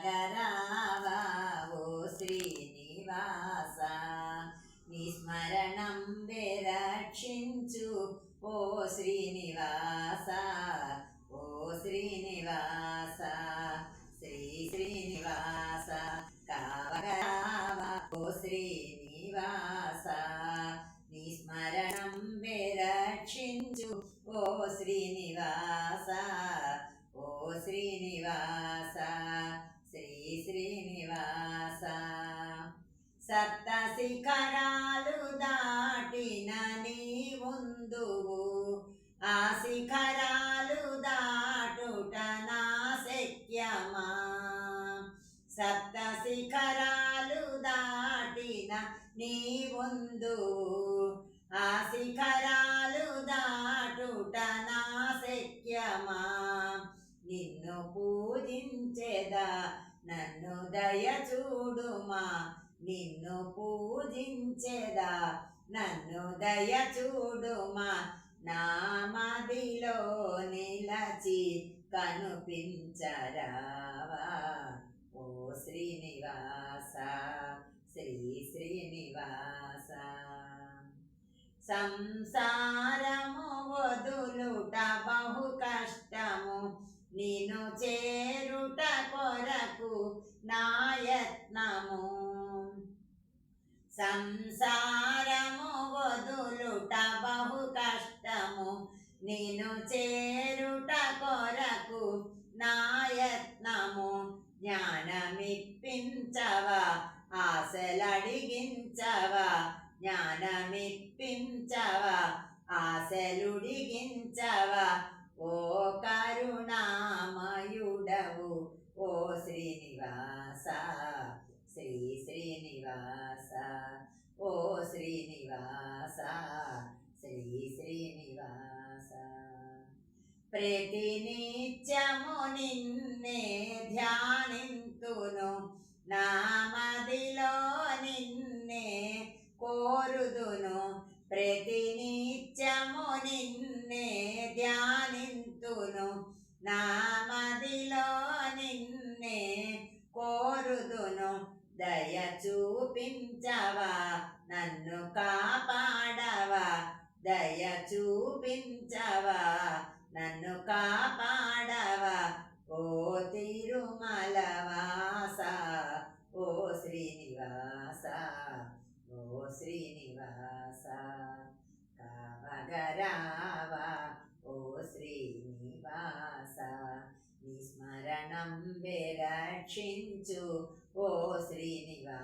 కావగరావా ఓ శ్రీనివాస, నిస్మరణం రక్షించు ఓ శ్రీనివాస, ఓ శ్రీనివాస, శ్రీ శ్రీనివాస కావగరావా ఓ శ్రీనివాస, నిస్మరణం రక్షించు ఓ శ్రీనివాస, ఓ శ్రీనివాస, శ్రీ శ్రీనివాస. సప్త శిఖరాలు దాటిన నీవుందువు, ఆ శిఖరాలు దాటుట నా శక్యమా. సప్త శిఖరాలు దాటిన నీవుందువు, ఆ శిఖరాలు దాటుట నా శక్యమా. నిన్ను పూజించెదా నన్ను దయ చూడుమా, నిన్ను పూజించెదా నన్ను దయ చూడుమా. నా మదిలో నిలచి కనుపించరావా ఓ శ్రీనివాస, శ్రీ శ్రీనివాస. సంసారము వదులుట బహు కష్టము, నిన్ను చేరుట కొరకు నాయత్నము. సంసారము వదులుట బహు కష్టము, నిన్ను చేరుట కొరకు నాయత్నము. జ్ఞానమిప్పించవా ఆశలడిగించవా, జ్ఞానమిప్పించవా ఆశలుడిగించవా. ఓ కరుణామయుడవు ఓ శ్రీనివాస, శ్రీ శ్రీనివాస, ఓ శ్రీనివాస, శ్రీ శ్రీనివాస. ప్రతినిత్యము నిన్నే ధ్యానింతును, నా మదిలో నిన్నే కోరుదును. ప్రతినిత్యము నిన్నే ధ్యానింతును, నా మదిలో నిన్నే కోరుదును. దయ చూపించవా నన్ను కాపాడవా, దయ చూపించవా నన్ను కాపాడవా. ఓ తిరుమలవాస, ఓ శ్రీనివాస, ఓ శ్రీనివాస కావగరావా ఓ శ్రీనివాస, నిస్మరణం రక్షించు ఓ శ్రీనివాస.